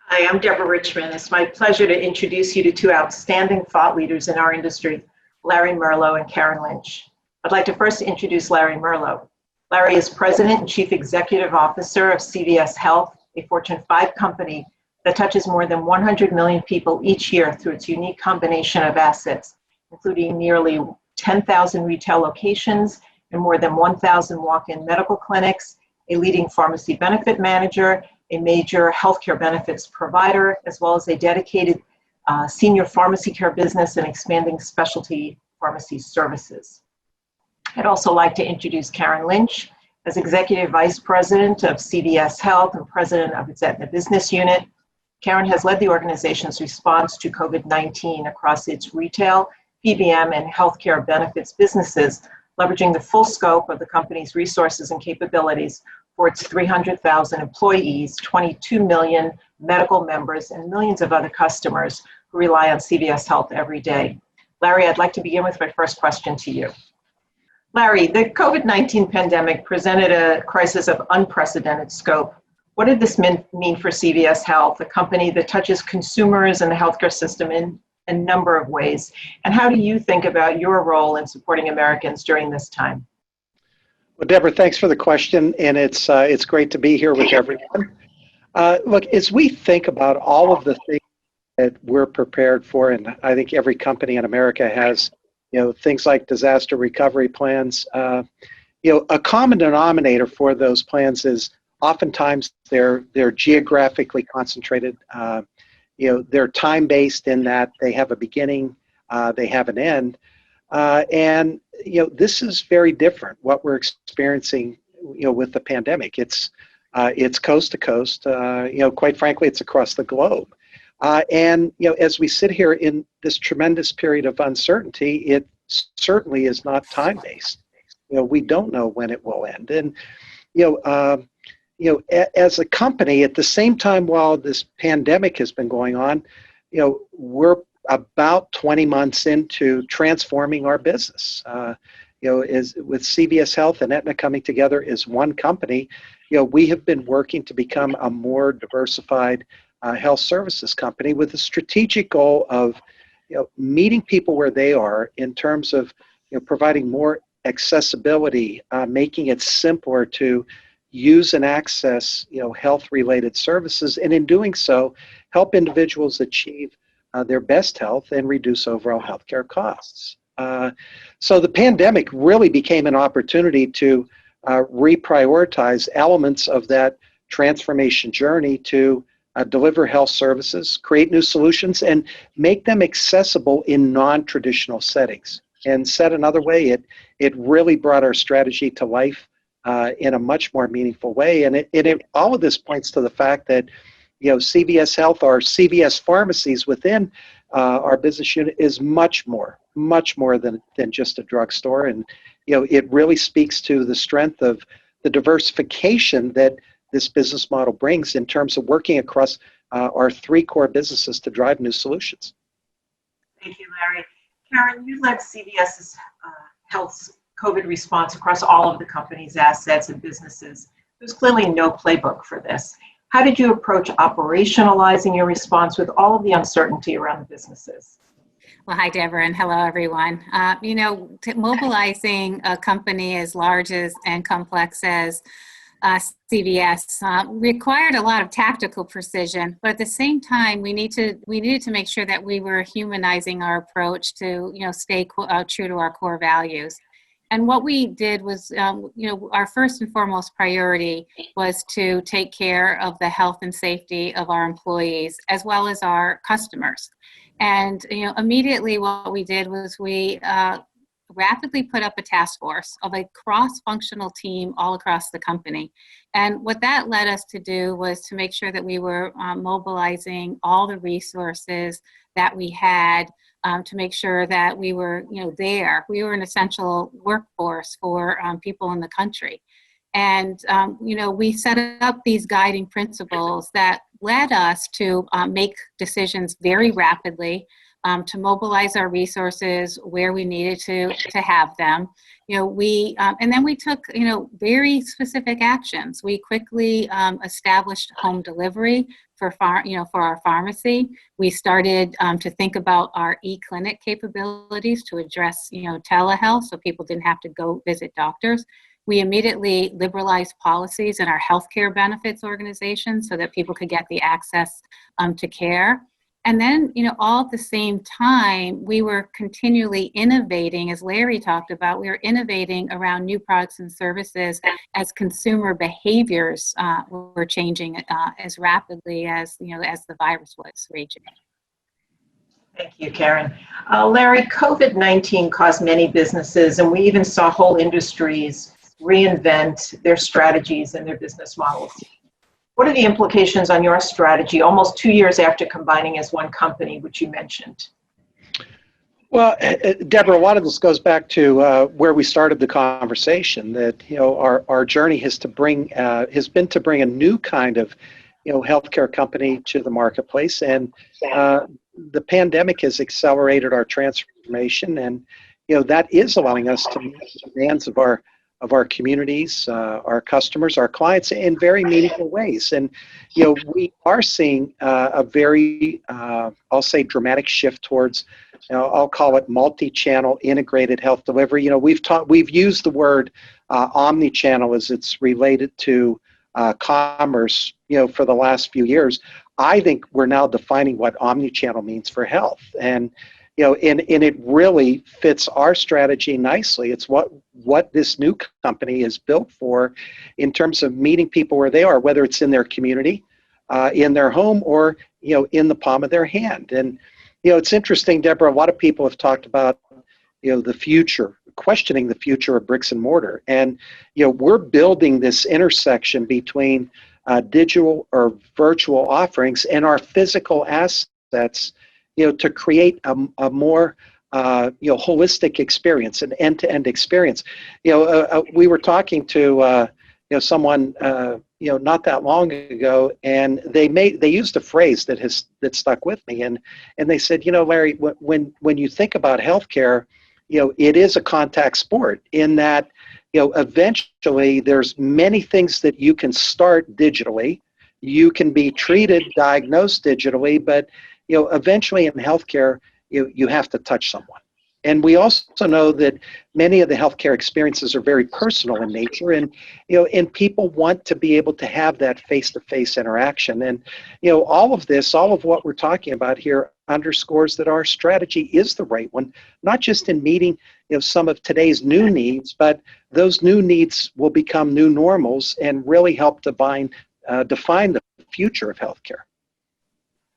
Hi, I'm Debra Richman. It's my pleasure to introduce you to two outstanding thought leaders in our industry, Larry Merlo and Karen Lynch. I'd like to first introduce Larry Merlo. Larry is President and Chief Executive Officer of CVS Health, a Fortune 5 company that touches more than 100 million people each year through its unique combination of assets, including nearly 10,000 retail locations and more than 1,000 walk-in medical clinics, a leading pharmacy benefit manager, a major healthcare benefits provider, as well as a dedicated senior pharmacy care business and expanding specialty pharmacy services. I'd also like to introduce Karen Lynch as Executive Vice President of CVS Health and President of its Aetna Business Unit. Karen has led the organization's response to COVID-19 across its retail, PBM, and healthcare benefits businesses, leveraging the full scope of the company's resources and capabilities for its 300,000 employees, 22 million medical members, and millions of other customers who rely on CVS Health every day. Larry, I'd like to begin with my first question to you. Larry, the COVID-19 pandemic presented a crisis of unprecedented scope. What did this mean for CVS Health, a company that touches consumers and the healthcare system in a number of ways? And how do you think about your role in supporting Americans during this time? Well, Debra, thanks for the question, and it's great to be here with everyone. Look, as we think about all of the things that we're prepared for, and I think every company in America has, things like disaster recovery plans. A common denominator for those plans is oftentimes they're geographically concentrated. They're time-based in that they have a beginning, they have an end. And this is very different. What we're experiencing, with the pandemic, it's coast to coast. Quite frankly, it's across the globe. And as we sit here in this tremendous period of uncertainty, it certainly is not time-based. We don't know when it will end. And as a company, at the same time while this pandemic has been going on, we're about 20 months into transforming our business. With CVS Health and Aetna coming together as one company, we have been working to become a more diversified health services company with a strategic goal of meeting people where they are in terms of providing more accessibility, making it simpler to use and access health-related services, and in doing so, help individuals achieve their best health and reduce overall healthcare costs. So the pandemic really became an opportunity to reprioritize elements of that transformation journey to deliver health services, create new solutions, and make them accessible in non-traditional settings. And said another way, it really brought our strategy to life in a much more meaningful way. And all of this points to the fact that CVS Health, or CVS pharmacies within our business unit, is much more than just a drugstore. And it really speaks to the strength of the diversification that this business model brings in terms of working across our three core businesses to drive new solutions. Thank you, Larry. Karen, you led CVS's Health's COVID response across all of the company's assets and businesses. There's clearly no playbook for this. How did you approach operationalizing your response with all of the uncertainty around the businesses? Well, hi, Debra, and hello, everyone. Mobilizing a company as large and complex as CVS required a lot of tactical precision, but at the same time, we needed to make sure that we were humanizing our approach to, stay true to our core values. And what we did was, our first and foremost priority was to take care of the health and safety of our employees as well as our customers. And, immediately what we did was we rapidly put up a task force of a cross-functional team all across the company. And what that led us to do was to make sure that we were mobilizing all the resources that we had to make sure that we were, there. We were an essential workforce for people in the country. And, we set up these guiding principles that led us to make decisions very rapidly, to mobilize our resources where we needed to have them. And then we took, very specific actions. We quickly established home delivery for our pharmacy. We started to think about our e-clinic capabilities to address, telehealth, so people didn't have to go visit doctors. We immediately liberalized policies in our healthcare benefits organization so that people could get the access to care. And then, all at the same time, we were continually innovating, as Larry talked about, we were innovating around new products and services as consumer behaviors were changing as rapidly as the virus was raging. Thank you, Karen. Larry, COVID-19 caused many businesses, and we even saw whole industries reinvent their strategies and their business models. What are the implications on your strategy almost 2 years after combining as one company, which you mentioned? Well, Debra, a lot of this goes back to where we started the conversation. That our journey has been to bring a new kind of healthcare company to the marketplace, and the pandemic has accelerated our transformation, and that is allowing us to meet the demands of our communities, our customers, our clients in very meaningful ways. And, we are seeing a very, I'll say, dramatic shift towards, I'll call it multi-channel integrated health delivery. We've used the word omni-channel as it's related to commerce, for the last few years. I think we're now defining what omni-channel means for health. And and it really fits our strategy nicely. It's what this new company is built for in terms of meeting people where they are, whether it's in their community, in their home, or in the palm of their hand. And it's interesting, Debra. A lot of people have talked about the future, questioning the future of bricks and mortar, and we're building this intersection between digital or virtual offerings and our physical assets, to create a more holistic experience, an end-to-end experience. We were talking to someone not that long ago, and they used a phrase that stuck with me, and they said, Larry, when you think about healthcare, it is a contact sport in that eventually there's many things that you can start digitally, you can be treated, diagnosed digitally, but eventually in healthcare, you have to touch someone. And we also know that many of the healthcare experiences are very personal in nature, and and people want to be able to have that face-to-face interaction. And all of what we're talking about here underscores that our strategy is the right one, not just in meeting some of today's new needs, but those new needs will become new normals and really help define the future of healthcare.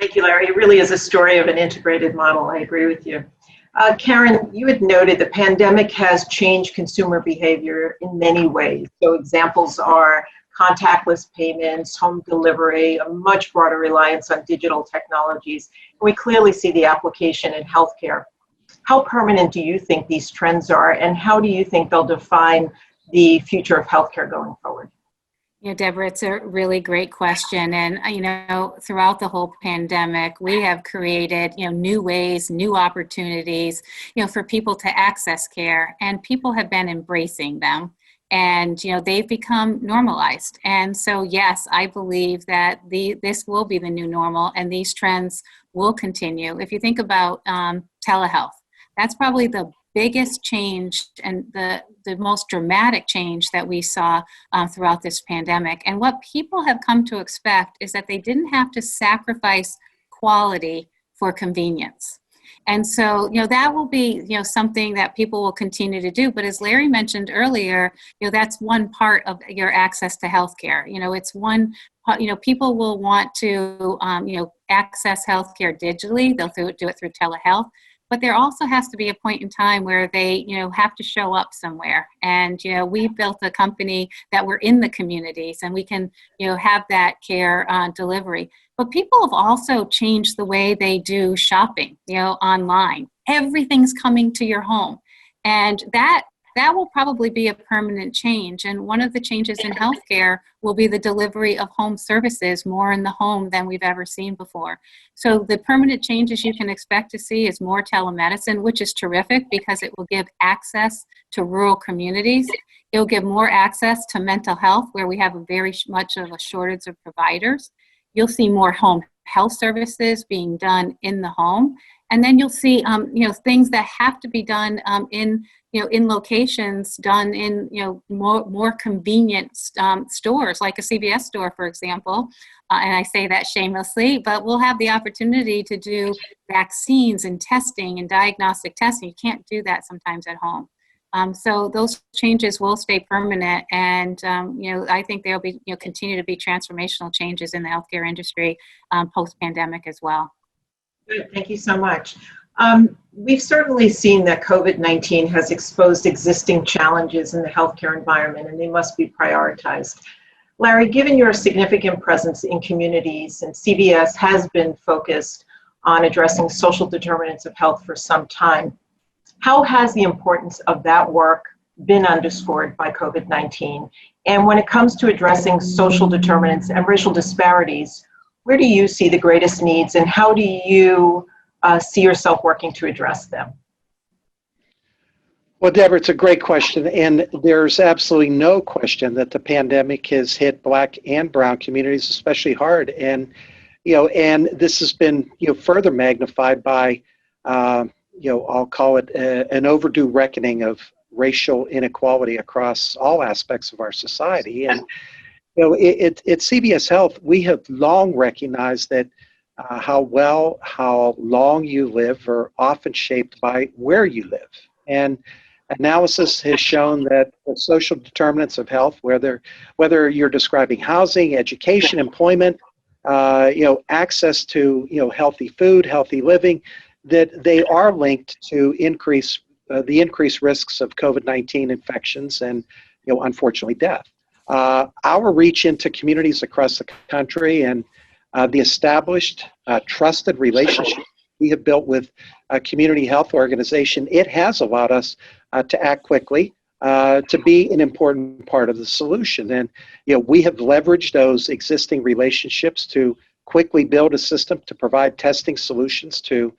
Thank you, Larry. It really is a story of an integrated model. I agree with you. Karen, you had noted the pandemic has changed consumer behavior in many ways. So examples are contactless payments, home delivery, a much broader reliance on digital technologies. We clearly see the application in healthcare. How permanent do you think these trends are, and how do you think they'll define the future of healthcare going forward? Debra, it's a really great question. And, throughout the whole pandemic, we have created, new ways, new opportunities, for people to access care, and people have been embracing them, and, they've become normalized. And so, yes, I believe that this will be the new normal, and these trends will continue. If you think about telehealth, that's probably the biggest change and the most dramatic change that we saw throughout this pandemic. And what people have come to expect is that they didn't have to sacrifice quality for convenience. And so, that will be, something that people will continue to do. But as Larry mentioned earlier, that's one part of your access to healthcare. It's one, people will want to, access healthcare digitally. They'll do it through telehealth. But there also has to be a point in time where they, have to show up somewhere. And, we built a company that we're in the communities, and we can, have that care delivery. But people have also changed the way they do shopping, online. Everything's coming to your home. And that that will probably be a permanent change. And one of the changes in healthcare will be the delivery of home services more in the home than we've ever seen before. So the permanent changes you can expect to see is more telemedicine, which is terrific because it will give access to rural communities. It'll give more access to mental health, where we have a very much of a shortage of providers. You'll see more home health services being done in the home. And then you'll see, things that have to be done in locations done in, more convenient stores, like a CVS store, for example. And I say that shamelessly, but we'll have the opportunity to do vaccines and testing and diagnostic testing. You can't do that sometimes at home. So those changes will stay permanent, and I think there'll be continue to be transformational changes in the healthcare industry post-pandemic as well. Good, thank you so much. We've certainly seen that COVID-19 has exposed existing challenges in the healthcare environment, and they must be prioritized. Larry, given your significant presence in communities, and CVS has been focused on addressing social determinants of health for some time, how has the importance of that work been underscored by COVID-19? And when it comes to addressing social determinants and racial disparities, where do you see the greatest needs, and how do you see yourself working to address them? Well, Debra, it's a great question, and there's absolutely no question that the pandemic has hit Black and Brown communities especially hard, and this has been further magnified by I'll call it an overdue reckoning of racial inequality across all aspects of our society. And at CVS Health, we have long recognized that how long you live are often shaped by where you live. And analysis has shown that the social determinants of health, whether you're describing housing, education, employment, access to healthy food, healthy living, that they are linked to the increased risks of COVID-19 infections and unfortunately death. Our reach into communities across the country and the established, trusted relationship we have built with a community health organization, it has allowed us to act quickly, to be an important part of the solution. And we have leveraged those existing relationships to quickly build a system to provide testing solutions to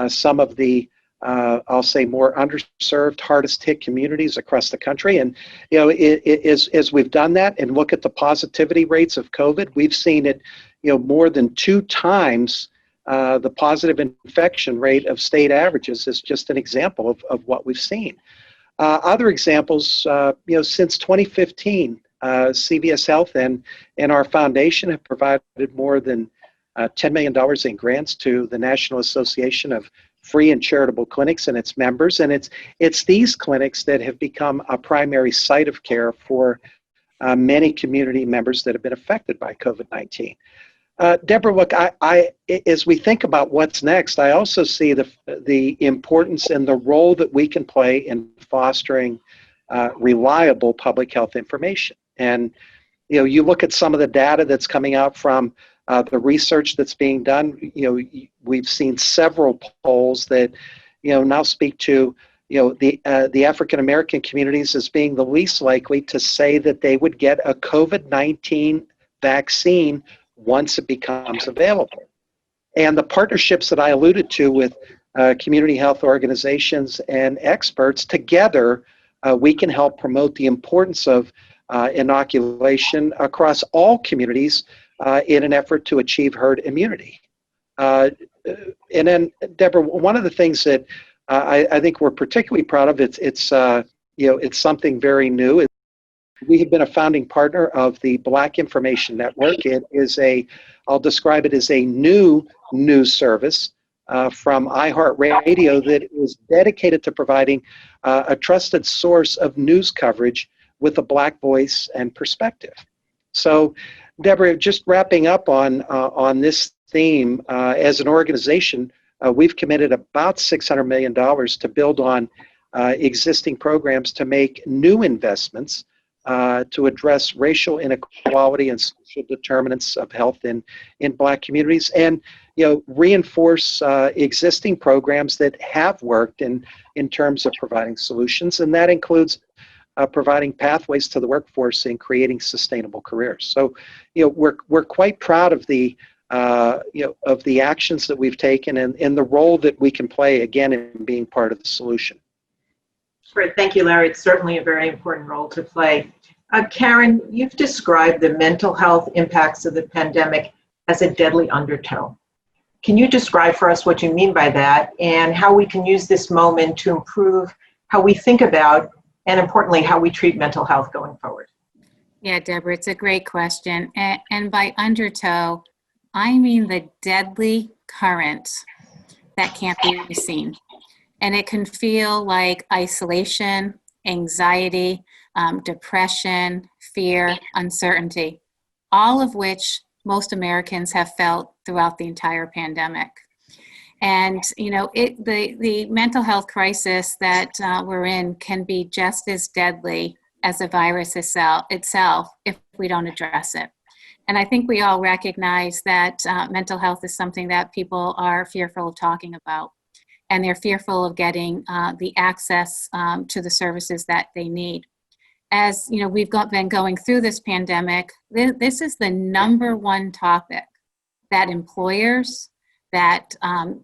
some of the I'll say more underserved, hardest hit communities across the country. And as we've done that and look at the positivity rates of COVID, we've seen it more than 2 times the positive infection rate of state averages is just an example of what we've seen. Other examples, since 2015, CVS Health and our foundation have provided more than $10 million in grants to the National Association of Free and Charitable Clinics and its members. And it's these clinics that have become a primary site of care for many community members that have been affected by COVID-19. Debra, look, I as we think about what's next, I also see the importance and the role that we can play in fostering reliable public health information. And you look at some of the data that's coming out from the research that's being done. We've seen several polls that now speak to the African American communities as being the least likely to say that they would get a COVID-19 vaccine once it becomes available. And the partnerships that I alluded to with community health organizations and experts, together we can help promote the importance of inoculation across all communities in an effort to achieve herd immunity. And then, Debra, one of the things that I think we're particularly proud of, it's something very new. We have been a founding partner of the Black Information Network. It is I'll describe it as a new news service from iHeartRadio that is dedicated to providing a trusted source of news coverage with a Black voice and perspective. So, Debra, just wrapping up on this theme, as an organization, we've committed about $600 million to build on existing programs to make new investments to address racial inequality and social determinants of health in Black communities, and reinforce existing programs that have worked in terms of providing solutions, and that includes providing pathways to the workforce and creating sustainable careers. So, we're quite proud of the of the actions that we've taken and the role that we can play, again, in being part of the solution. Great, thank you, Larry. It's certainly a very important role to play. Karen, you've described the mental health impacts of the pandemic as a deadly undertow. Can you describe for us what you mean by that and how we can use this moment to improve how we think about, and importantly, how we treat mental health going forward? Yeah, Debra, it's a great question. And by undertow, I mean the deadly current that can't be seen. And it can feel like isolation, anxiety, depression, fear, uncertainty, all of which most Americans have felt throughout the entire pandemic. And, the mental health crisis that we're in can be just as deadly as the virus itself if we don't address it. And I think we all recognize that mental health is something that people are fearful of talking about. And they're fearful of getting the access to the services that they need. As we've been going through this pandemic, this is the number one topic that employers, that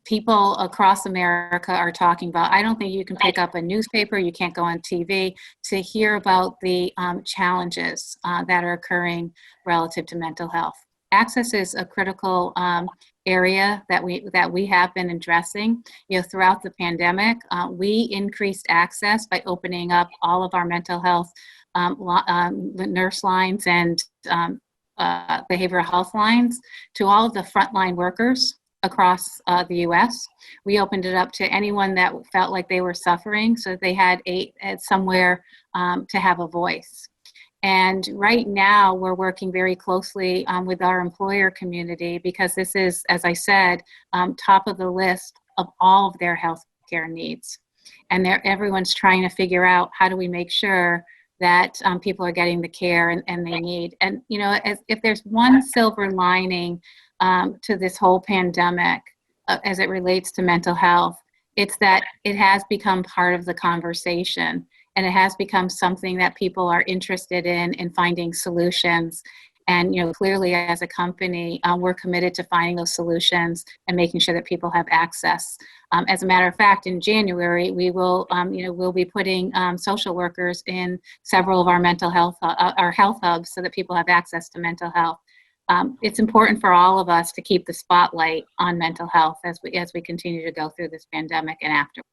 people across America are talking about. I don't think you can pick up a newspaper, you can't go on TV to hear about the challenges that are occurring relative to mental health. Access is a critical area that we have been addressing. Throughout the pandemic, we increased access by opening up all of our mental health nurse lines and behavioral health lines to all of the frontline workers across the U.S. We opened it up to anyone that felt like they were suffering, so they had somewhere to have a voice. And right now, we're working very closely with our employer community because this is, as I said, top of the list of all of their healthcare needs. And everyone's trying to figure out how do we make sure that people are getting the care and they need. And, if there's one silver lining to this whole pandemic as it relates to mental health, it's that it has become part of the conversation. And it has become something that people are interested in finding solutions. And, clearly as a company, we're committed to finding those solutions and making sure that people have access. As a matter of fact, in January, we will, we'll be putting social workers in several of our mental health, our health hubs so that people have access to mental health. It's important for all of us to keep the spotlight on mental health as we continue to go through this pandemic and afterwards.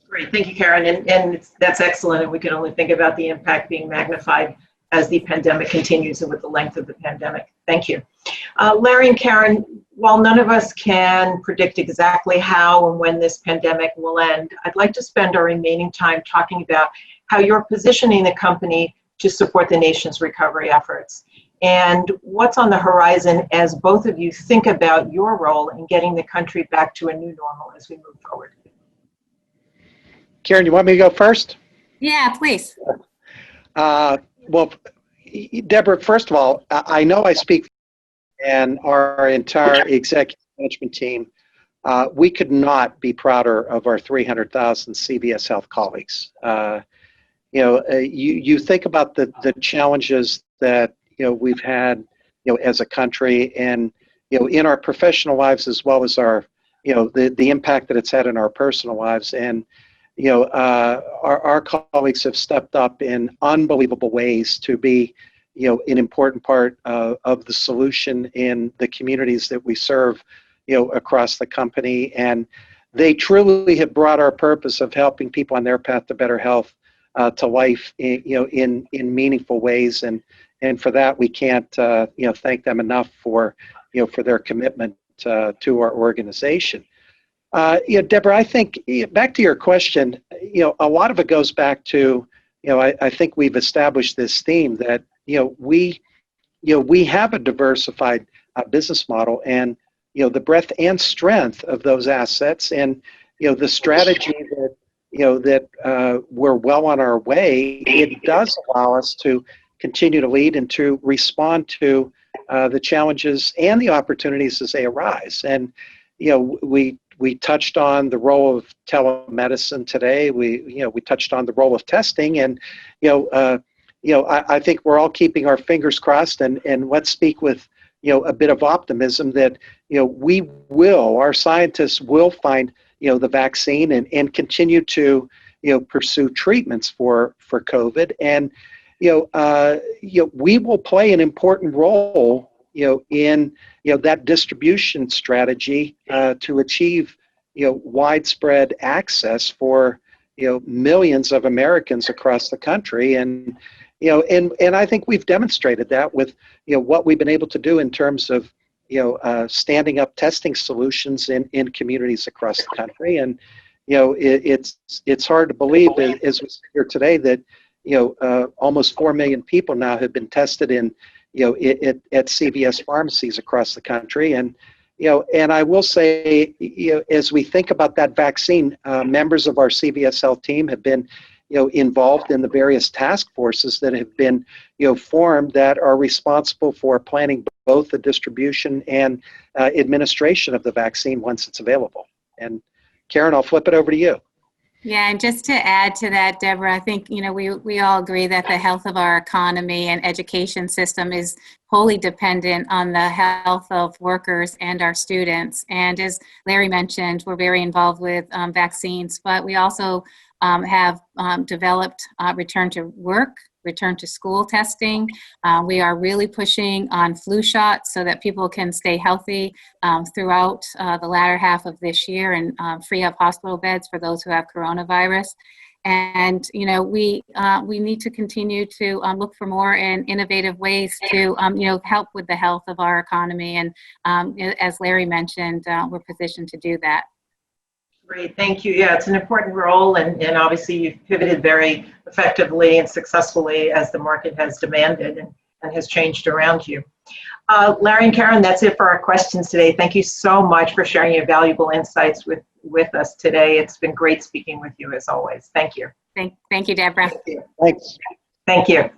Great, thank you, Karen, and that's excellent, and we can only think about the impact being magnified as the pandemic continues and with the length of the pandemic. Thank you. Larry and Karen, while none of us can predict exactly how and when this pandemic will end, I'd like to spend our remaining time talking about how you're positioning the company to support the nation's recovery efforts and what's on the horizon as both of you think about your role in getting the country back to a new normal as we move forward. Karen, you want me to go first? Yeah, please. Well, Debra, first of all, I know I speak and our entire executive management team. We could not be prouder of our 300,000 CVS Health colleagues. You think about the challenges that we've had, as a country, and in our professional lives as well as our, the impact that it's had in our personal lives, and our colleagues have stepped up in unbelievable ways to be, an important part of the solution in the communities that we serve, across the company. And they truly have brought our purpose of helping people on their path to better health to life, in meaningful ways. And for that, we can't, thank them enough for their commitment to our organization. Debra, I think back to your question, a lot of it goes back to, I think we've established this theme that, we have a diversified business model, and, the breadth and strength of those assets, and, the strategy that we're well on our way, it does allow us to continue to lead and to respond to the challenges and the opportunities as they arise. And we touched on the role of telemedicine today. We touched on the role of testing, and I think we're all keeping our fingers crossed, and let's speak with a bit of optimism that our scientists will find the vaccine and continue to pursue treatments for COVID, and we will play an important role in that distribution strategy to achieve widespread access for millions of Americans across the country. And I think we've demonstrated that with what we've been able to do in terms of standing up testing solutions in communities across the country. And it's hard to believe, as we sit here today, that almost 4 million people now have been tested at CVS pharmacies across the country. And I will say, as we think about that vaccine, members of our CVS Health team have been involved in the various task forces that have been formed that are responsible for planning both the distribution and administration of the vaccine once it's available. And Karen, I'll flip it over to you. Yeah, and just to add to that, Debra, I think we all agree that the health of our economy and education system is wholly dependent on the health of workers and our students. And as Larry mentioned, we're very involved with vaccines, but we also have developed return to work, return to school testing. We are really pushing on flu shots so that people can stay healthy throughout the latter half of this year and free up hospital beds for those who have coronavirus. And we need to continue to look for more and innovative ways to help with the health of our economy. And as Larry mentioned, we're positioned to do that. Great, thank you. Yeah, it's an important role, and obviously you've pivoted very effectively and successfully as the market has demanded and has changed around you. Larry and Karen, that's it for our questions today. Thank you so much for sharing your valuable insights with us today. It's been great speaking with you as always. Thank you. Thank you, Debra. Thank you. Thanks. Thank you.